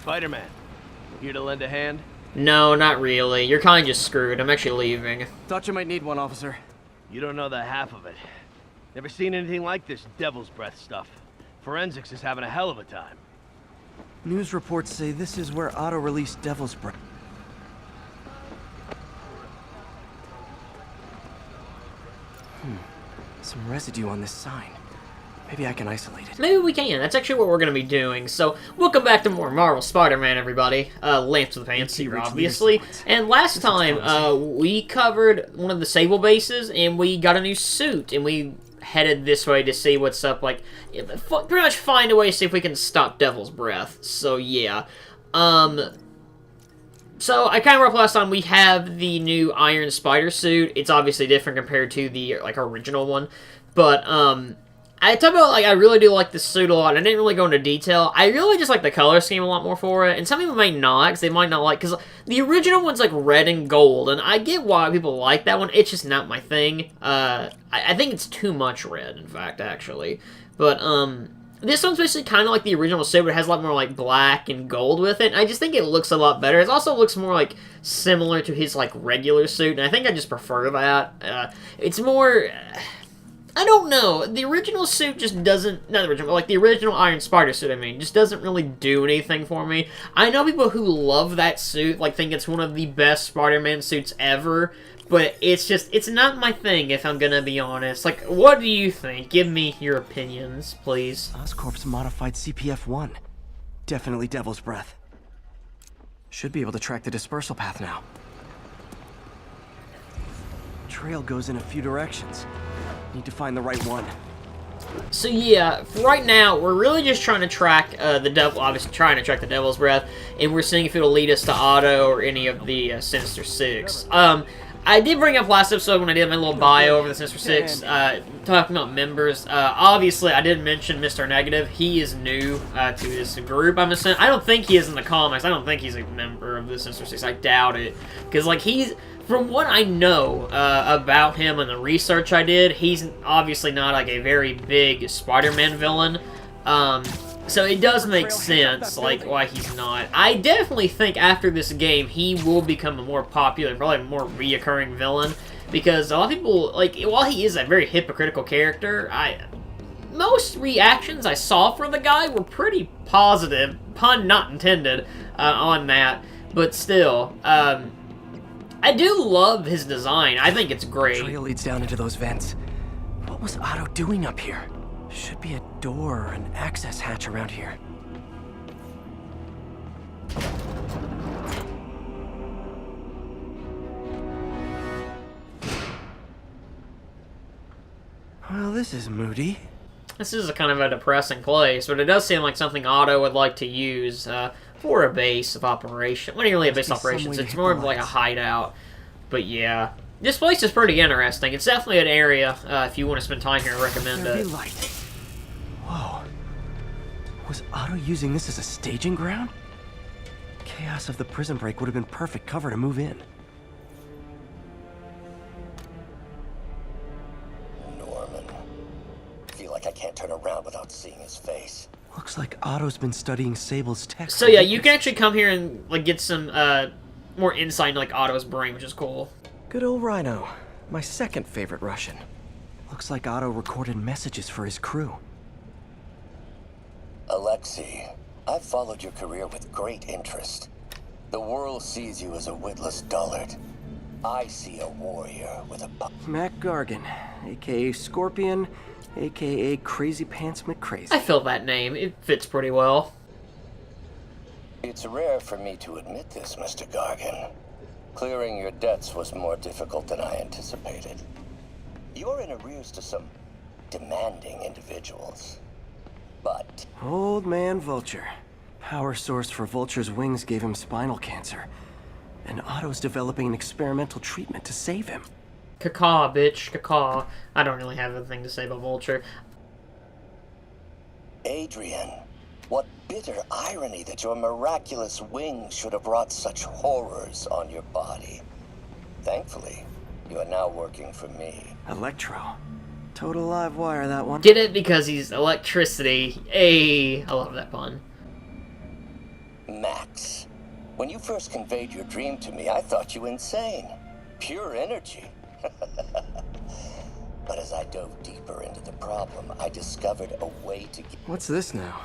Spider-Man. Here to lend a hand? No, not really. You're kind of just screwed. I'm actually leaving. Thought you might need one, officer. You don't know the half of it. Never seen anything like this devil's breath stuff. Forensics is having a hell of a time. News reports say this is where Otto released Devil's Breath. Some residue on this sign. Maybe I can isolate it. Maybe we can. That's actually what we're going to be doing. So, welcome back to more Marvel Spider-Man, everybody. Lance with the Pants here, obviously. And last time, we covered one of the Sable bases, and we got a new suit, and we headed this way to see what's up. Like, pretty much find a way to see if we can stop Devil's Breath. So, yeah. So, I kind of rough last time, we have the new Iron Spider suit. It's obviously different compared to the, like, original one. But, I talk about, like, I really do like this suit a lot. I didn't really go into detail. I really just like the color scheme a lot more for it. And some people may not, because they might not like... Because the original one's, like, red and gold. And I get why people like that one. It's just not my thing. I think it's too much red, in fact, actually. But, this one's basically kind of like the original suit, but it has a lot more, like, black and gold with it. And I just think it looks a lot better. It also looks more, like, similar to his, like, regular suit. And I think I just prefer that. It's more... I don't know. The original suit just doesn't... Not the original, but like the original Iron Spider suit, I mean, just doesn't really do anything for me. I know people who love that suit, like, think it's one of the best Spider-Man suits ever, but it's just... It's not my thing, if I'm gonna be honest. Like, what do you think? Give me your opinions, please. Oscorp's modified CPF-1. Definitely Devil's Breath. Should be able to track the dispersal path now. Trail goes in a few directions. Need to find the right one. So yeah, for right now, we're really just trying to track the devil, obviously trying to track the Devil's Breath, and we're seeing if it'll lead us to Otto or any of the Sinister Six. I did bring up last episode when I did my little bio over the Sinister Six, talking about members. Obviously, I did mention Mr. Negative. He is new to this group, I'm assuming. I don't think he is in the comics. I don't think he's a member of the Sinister Six. I doubt it. Because, like, he's... From what I know about him and the research I did, he's obviously not, like, a very big Spider-Man villain. So it does make sense, like, why he's not. I definitely think after this game, he will become a more popular, probably a more reoccurring villain. Because a lot of people, like, while he is a very hypocritical character, most reactions I saw for the guy were pretty positive, pun not intended, on that. But still, I do love his design. I think it's great. Trail leads down into those vents. What was Otto doing up here? Should be a door or an access hatch around here. Well, this is moody. This is a kind of a depressing place, but it does seem like something Otto would like to use for a base of operation. Well, not really a base of operations, it's more of like a hideout. But yeah, this place is pretty interesting. It's definitely an area, if you want to spend time here, I recommend it. Light. Whoa. Was Otto using this as a staging ground? Chaos of the prison break would have been perfect cover to move in. Norman. Feel like I can't turn around without seeing his face. Looks like Otto's been studying Sable's tech. So yeah, you can actually come here and like get some more insight into like Otto's brain, which is cool. Good old Rhino. My second favorite Russian. Looks like Otto recorded messages for his crew. Alexei, I've followed your career with great interest. The world sees you as a witless dullard. I see a warrior with a... Mac Gargan, a.k.a. Scorpion, a.k.a. Crazy Pants McCrazy. I feel that name. It fits pretty well. It's rare for me to admit this, Mr. Gargan. Clearing your debts was more difficult than I anticipated. You're in arrears to some demanding individuals. But... Old man Vulture. Power source for Vulture's wings gave him spinal cancer. And Otto's developing an experimental treatment to save him. Cacaw, bitch. Cacaw. I don't really have anything to say about Vulture. Adrian, what bitter irony that your miraculous wings should have brought such horrors on your body. Thankfully, you are now working for me. Electro. Total live wire, that one. Get it? Because he's electricity. Hey, I love that pun. Mac, When you first conveyed your dream to me, I thought you insane. Pure energy. But as I dove deeper into the problem, I discovered a way to get... What's this now?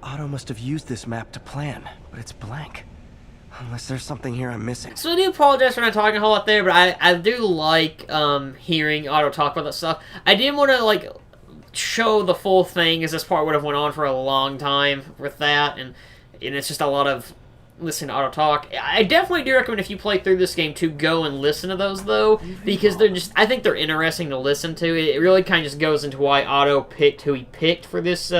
Otto must have used this map to plan, but it's blank. Unless there's something here I'm missing. So I do apologize for not talking a whole lot there, but I do like hearing Otto talk about that stuff. I didn't want to, like, show the full thing, as this part would have went on for a long time with that, and it's just a lot of listening to Otto talk. I definitely do recommend, if you play through this game, to go and listen to those, though, because they're just, I think they're interesting to listen to. It really kind of just goes into why Otto picked who he picked for this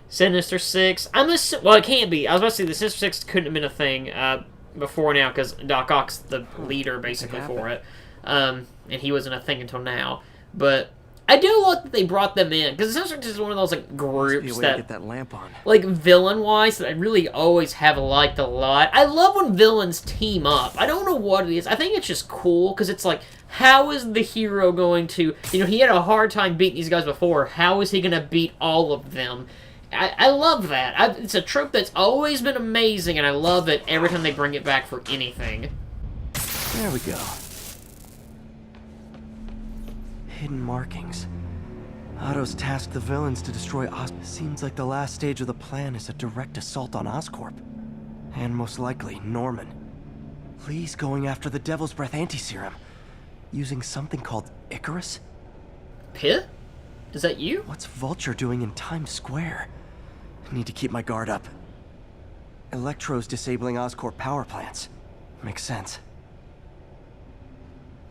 Sinister Six. Well, it can't be. I was about to say the Sinister Six couldn't have been a thing before now, because Doc Ock's the leader, basically, for it. And he wasn't a thing until now. But I do like that they brought them in, because the Sinister Six is one of those, like, groups that, get that lamp on. like, villain-wise, that I really always have liked a lot. I love when villains team up. I don't know what it is. I think it's just cool, because it's like, how is the hero going to... You know, he had a hard time beating these guys before. How is he going to beat all of them? I love that. It's a trope that's always been amazing, and I love it every time they bring it back for anything. There we go. Hidden markings. Otto's tasked the villains to destroy Seems like the last stage of the plan is a direct assault on Oscorp. And most likely, Norman. Lee's going after the Devil's Breath anti-serum. Using something called Icarus? Pit? Is that you? What's Vulture doing in Times Square? I need to keep my guard up. Electro's disabling Oscorp power plants. Makes sense.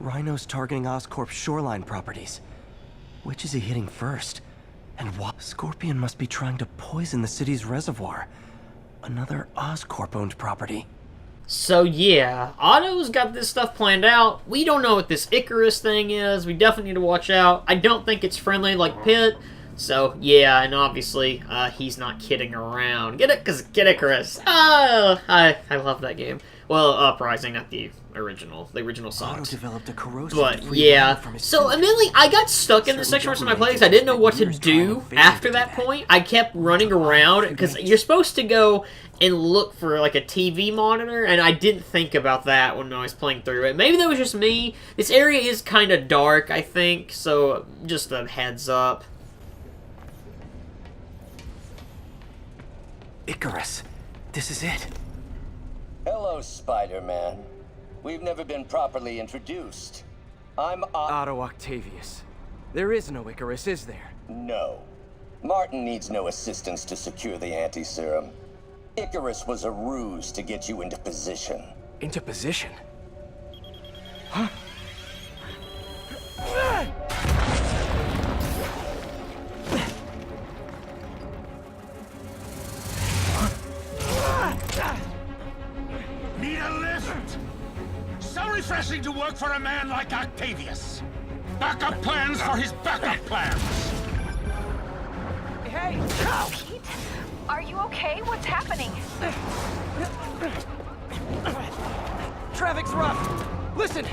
Rhino's targeting Oscorp's shoreline properties. Which is he hitting first? And what? Scorpion must be trying to poison the city's reservoir. Another Oscorp-owned property. So yeah, Otto's got this stuff planned out. We don't know what this Icarus thing is. We definitely need to watch out. I don't think it's friendly like Pitt. So yeah, and obviously he's not kidding around. Get it? Cause get Icarus. Oh, I love that game. Well, Uprising, not the original. The original Otto songs. developed a corrosive But yeah, so immediately I got stuck in this section where some of my plays. I didn't know what to do after that point. I kept running around because you're supposed to go and look for like a TV monitor, and I didn't think about that when I was playing through it. Maybe that was just me. This area is kind of dark, I think, so just a heads up. Icarus. This is it. Hello, Spider-Man. We've never been properly introduced. I'm Otto Octavius. There is no Icarus, is there? No. Martin needs no assistance to secure the anti-serum. Icarus was a ruse to get you into position. Into position? Huh? Need a lift? So refreshing to work for a man like Octavius. Backup plans for his backup plans. Hey! Pete, are you okay? What's happening? Traffic's rough. Listen,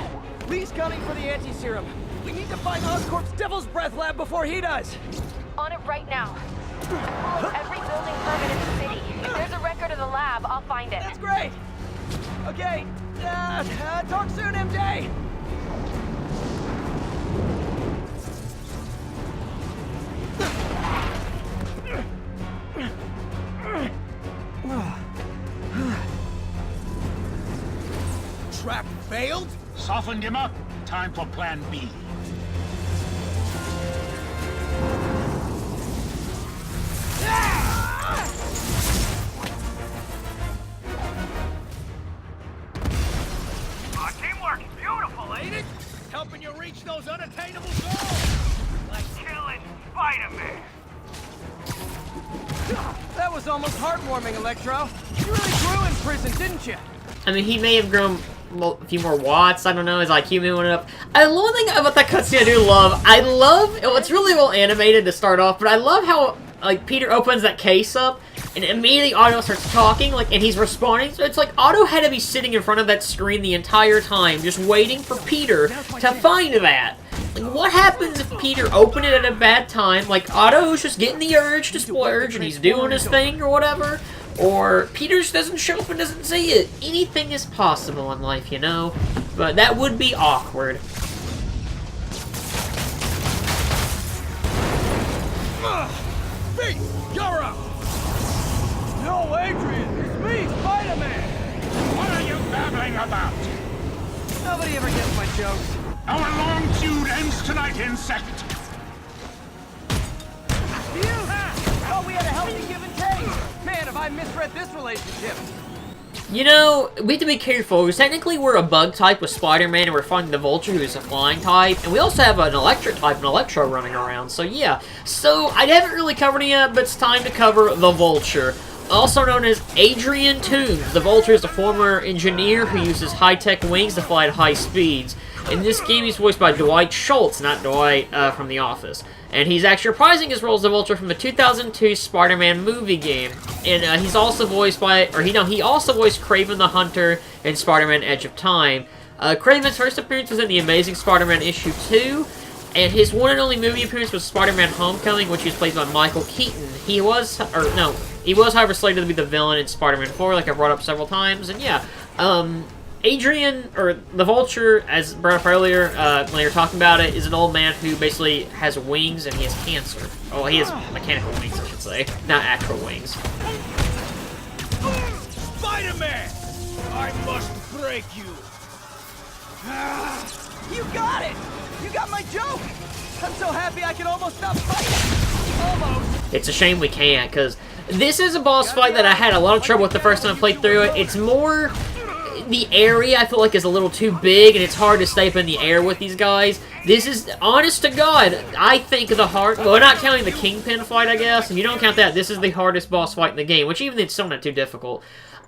Lee's gunning for the anti-serum. We need to find Oscorp's Devil's Breath lab before he does. On it right now. Pull up every building permit in the city. If there's a record of the lab, I'll find it. That's great. Okay. Talk soon, MJ. Trap failed? Softened him up. Time for plan B. Teamwork, beautiful, ain't it? Helping you reach those unattainable goals. Like killing Spider-Man. That was almost heartwarming, Electro. You really grew in prison, didn't you? I mean, he may have grown a few more watts. I don't know. His IQ may went up. I love one thing about that cutscene I do love. It's really well animated to start off, but I love how, like, Peter opens that case up, and immediately Otto starts talking, like, and he's responding. So it's like Otto had to be sitting in front of that screen the entire time, just waiting for Peter to find that. Like, what happens if Peter opened it at a bad time? Like, Otto's just getting the urge to splurge, and he's doing his thing or whatever. or Peter just doesn't show up and doesn't see it. Anything is possible in life, you know? But that would be awkward. Beast, you're up! No, Adrian! It's me, Spider-Man! What are you babbling about? Nobody ever gets my jokes. Our long feud ends tonight, insect! You! Oh, we had a healthy give and take! Man, have I misread this relationship! You know, we have to be careful, because technically we're a bug type with Spider-Man, and we're fighting the Vulture, who's a flying type, and we also have an electric type, an Electro running around, so yeah. So, I haven't really covered it yet, but it's time to cover the Vulture. Also known as Adrian Toombs. The Vulture is a former engineer who uses high-tech wings to fly at high speeds. In this game, he's voiced by Dwight Schultz, not Dwight from The Office. And he's actually reprising his role as the Vulture from the 2002 Spider-Man movie game. And he's also voiced by, he also voiced Kraven the Hunter in Spider-Man Edge of Time. Kraven's first appearance was in The Amazing Spider-Man issue 2. And his one and only movie appearance was Spider-Man Homecoming, which he was played by Michael Keaton. He was, however, slated to be the villain in Spider-Man 4, like I brought up several times. And yeah, Adrian, or the Vulture, as brought up earlier, when they were talking about it, is an old man who basically has wings and he has cancer. Oh, he has mechanical wings, I should say, not actual wings. Spider-Man! I must break you! You got it! You got my joke! I'm so happy I can almost stop fighting! Almost! It's a shame we can't, because this is a boss fight that I had a lot of trouble with the first time I played through it. It's more... the area, I feel like, is a little too big, and it's hard to stay up in the air with these guys. This is, honest to God, I think the hard... well, not counting the Kingpin fight, I guess. If you don't count that, this is the hardest boss fight in the game, which even it's still not too difficult.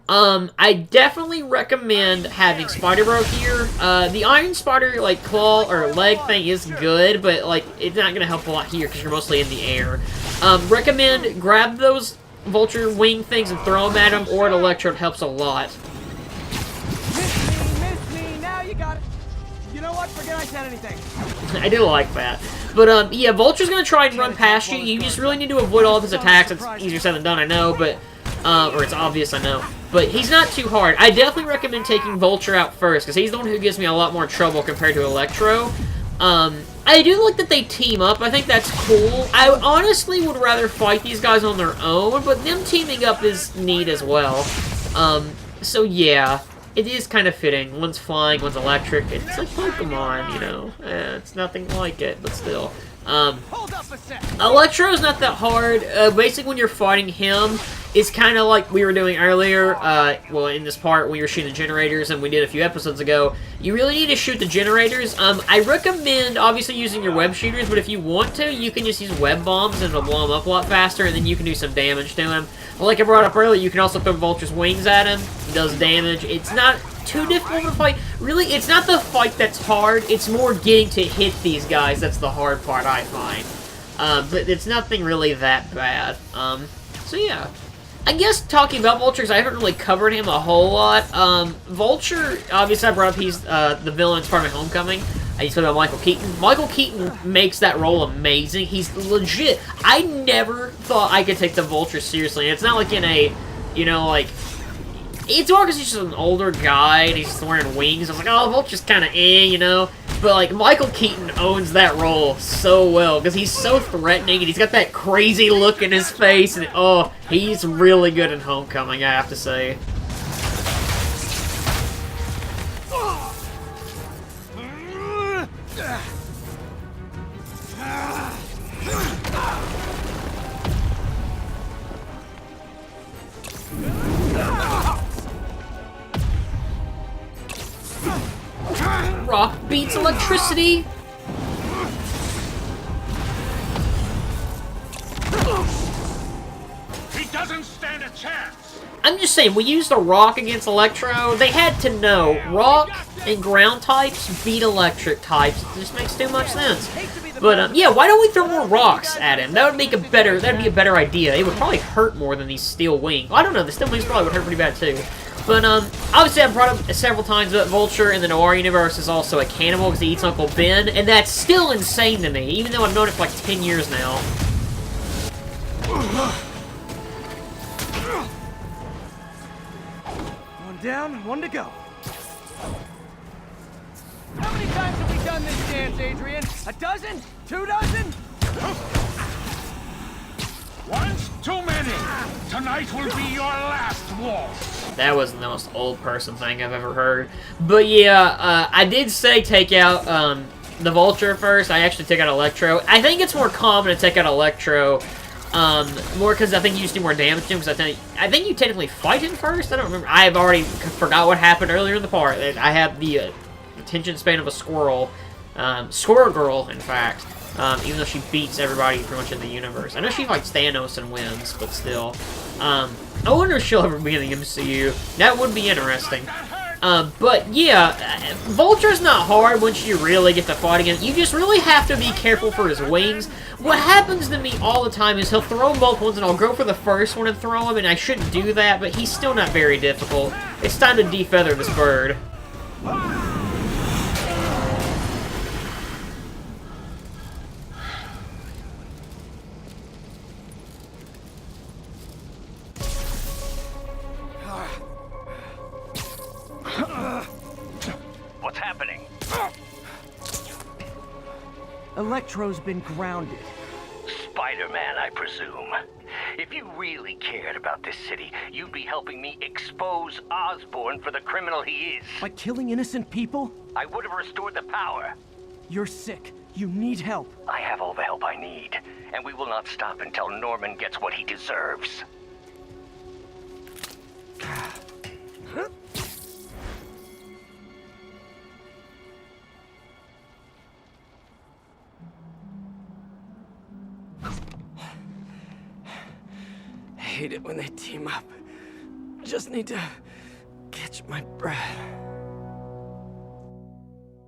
I definitely recommend having Spider-Bro here. The Iron Spider, like, claw or leg thing is good, but, like, it's not gonna help a lot here because you're mostly in the air. Recommend grab those Vulture wing things and throw them at them, or an Electrode helps a lot. Miss me, now you got it. You know what, forget I said anything. I do like that. But, yeah, Vulture's gonna try and run past you. You just really need to avoid all of his attacks. It's easier said than done, I know, but... or it's obvious, I know. But he's not too hard. I definitely recommend taking Vulture out first, because he's the one who gives me a lot more trouble compared to Electro. I do like that they team up. I think that's cool. I honestly would rather fight these guys on their own, but them teaming up is neat as well. So yeah, it is kind of fitting. One's flying, one's electric. It's like Pokemon, you know. It's nothing like it, but still. Electro's not that hard. Basically, when you're fighting him, it's kind of like we were doing earlier. Well, in this part, we were shooting the generators, and we did a few episodes ago. You really need to shoot the generators. I recommend, obviously, using your web shooters, but if you want to, you can just use web bombs, and it'll blow him up a lot faster, and then you can do some damage to him. Like I brought up earlier, you can also throw Vulture's wings at him. It does damage. It's not too difficult to fight. Really, it's not the fight that's hard. It's more getting to hit these guys that's the hard part, I find. But it's nothing really that bad. So yeah. I guess talking about Vulture, I haven't really covered him a whole lot. Vulture, obviously I brought up he's the villain in Spider-Man Homecoming. He's played by Michael Keaton. Michael Keaton makes that role amazing. He's legit. I never thought I could take the Vulture seriously. And it's not like in a, you know, like... it's more because he's just an older guy and he's just wearing wings. I was like, oh, Vulture's kind of you know? But, like, Michael Keaton owns that role so well because he's so threatening and he's got that crazy look in his face. And, oh, he's really good in Homecoming, I have to say. Rock beats electricity. He doesn't stand a chance. I'm just saying, we used a rock against Electro. They had to know rock and ground types beat electric types. It just makes too much sense. But yeah, why don't we throw more rocks at him? That would make that'd be a better idea. It would probably hurt more than these steel wings. Well, I don't know. The steel wings probably would hurt pretty bad too. But, obviously I've brought up several times that Vulture in the Noir universe is also a cannibal because he eats Uncle Ben, and that's still insane to me, even though I've known it for like 10 years now. down, one to go. How many times have we done this dance, Adrian? A dozen? 2 dozen? Once too many. Tonight will be your last waltz. That was the most old person thing I've ever heard. But yeah, I did say take out the Vulture first. I actually took out Electro. I think it's more common to take out Electro, more because I think you just do more damage to him. Because I think you technically fight him first. I don't remember. I've already forgot what happened earlier in the part. I have the attention span of a squirrel. Squirrel Girl, in fact. Even though she beats everybody pretty much in the universe. I know she fights Thanos and wins, but still. I wonder if she'll ever be in the MCU. That would be interesting. But yeah, Vulture's not hard once you really get to fighting him. You just really have to be careful for his wings. What happens to me all the time is he'll throw both ones and I'll go for the first one and throw him, and I shouldn't do that, but he's still not very difficult. It's time to defeather this bird. What's happening? Electro's been grounded. Spider-Man, I presume. If you really cared about this city, you'd be helping me expose Osborn for the criminal he is. By killing innocent people? I would have restored the power. You're sick. You need help. I have all the help I need, and we will not stop until Norman gets what he deserves. I hate it when they team up. Just need to catch my breath.